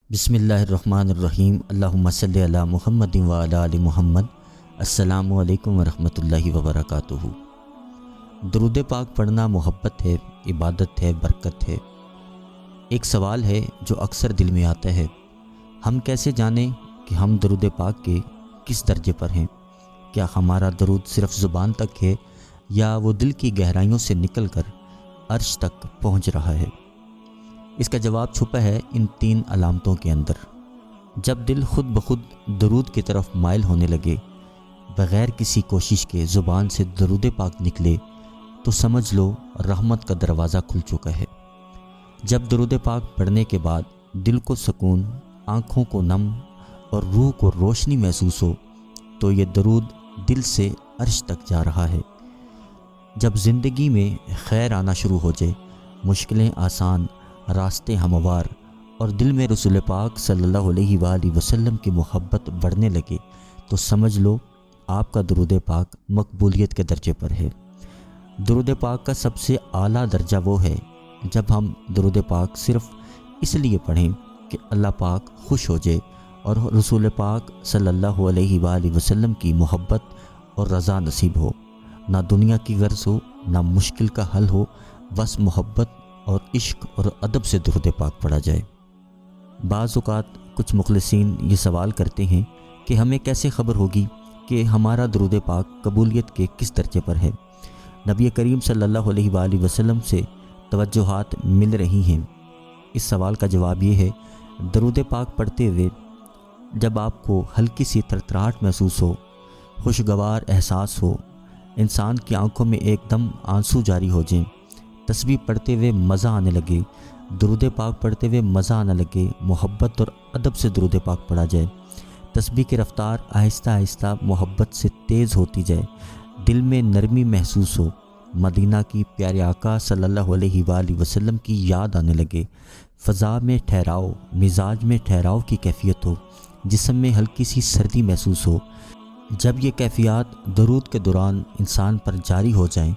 بسم اللہ الرحمن الرحیم۔ اللہم صلی علی محمد وعلی آل محمد۔ السلام علیکم ورحمۃ اللہ وبرکاتہ۔ درود پاک پڑھنا محبت ہے، عبادت ہے، برکت ہے۔ ایک سوال ہے جو اکثر دل میں آتا ہے، ہم کیسے جانیں کہ ہم درود پاک کے کس درجے پر ہیں؟ کیا ہمارا درود صرف زبان تک ہے یا وہ دل کی گہرائیوں سے نکل کر عرش تک پہنچ رہا ہے؟ اس کا جواب چھپا ہے ان 3 علامتوں کے اندر۔ جب دل خود بخود درود کی طرف مائل ہونے لگے، بغیر کسی کوشش کے زبان سے درود پاک نکلے، تو سمجھ لو رحمت کا دروازہ کھل چکا ہے۔ جب درود پاک پڑھنے کے بعد دل کو سکون، آنکھوں کو نم اور روح کو روشنی محسوس ہو، تو یہ درود دل سے عرش تک جا رہا ہے۔ جب زندگی میں خیر آنا شروع ہو جائے، مشکلیں آسان، راستے ہموار اور دل میں رسول پاک صلی اللہ علیہ وآلہ وسلم کی محبت بڑھنے لگے، تو سمجھ لو آپ کا درود پاک مقبولیت کے درجے پر ہے۔ درود پاک کا سب سے اعلیٰ درجہ وہ ہے جب ہم درود پاک صرف اس لیے پڑھیں کہ اللہ پاک خوش ہو جائے اور رسول پاک صلی اللہ علیہ وآلہ وسلم کی محبت اور رضا نصیب ہو۔ نہ دنیا کی غرض ہو، نہ مشکل کا حل ہو، بس محبت اور عشق اور ادب سے درود پاک پڑھا جائے۔ بعض اوقات کچھ مخلصین یہ سوال کرتے ہیں کہ ہمیں کیسے خبر ہوگی کہ ہمارا درود پاک قبولیت کے کس درجے پر ہے؟ نبی کریم صلی اللہ علیہ وآلہ وسلم سے توجہات مل رہی ہیں؟ اس سوال کا جواب یہ ہے، درود پاک پڑھتے ہوئے جب آپ کو ہلکی سی تھرتھراہٹ محسوس ہو، خوشگوار احساس ہو، انسان کی آنکھوں میں ایک دم آنسو جاری ہو جائیں، تسبیح پڑھتے ہوئے مزہ آنے لگے، درود پاک پڑھتے ہوئے مزہ آنے لگے، محبت اور ادب سے درود پاک پڑھا جائے، تسبیح کی رفتار آہستہ آہستہ محبت سے تیز ہوتی جائے، دل میں نرمی محسوس ہو، مدینہ کی پیارے آقا صلی اللہ علیہ وآلہ وسلم کی یاد آنے لگے، فضا میں ٹھہراؤ، مزاج میں ٹھہراؤ کی کیفیت ہو، جسم میں ہلکی سی سردی محسوس ہو، جب یہ کیفیات درود کے دوران انسان پر جاری ہو جائیں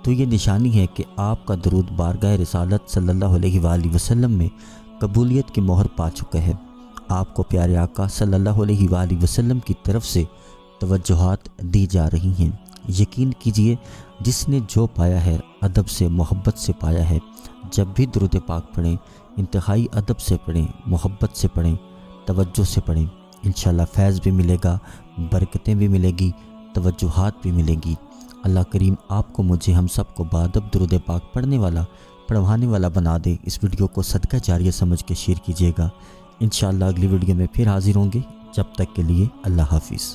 تو یہ نشانی ہے کہ آپ کا درود بارگاہ رسالت صلی اللہ علیہ وآلہ وسلم میں قبولیت کی مہر پا چکا ہے۔ آپ کو پیارے آقا صلی اللہ علیہ وآلہ وسلم کی طرف سے توجہات دی جا رہی ہیں۔ یقین کیجئے، جس نے جو پایا ہے ادب سے، محبت سے پایا ہے۔ جب بھی درود پاک پڑھیں، انتہائی ادب سے پڑھیں، محبت سے پڑھیں، توجہ سے پڑھیں، انشاءاللہ فیض بھی ملے گا، برکتیں بھی ملے گی، توجہات بھی ملے گی۔ اللہ کریم آپ کو، مجھے، ہم سب کو بادب درود پاک پڑھنے والا، پڑھوانے والا بنا دے۔ اس ویڈیو کو صدقہ جاریہ سمجھ کے شیئر کیجیے گا۔ انشاءاللہ اگلی ویڈیو میں پھر حاضر ہوں گے۔ جب تک کے لیے اللہ حافظ۔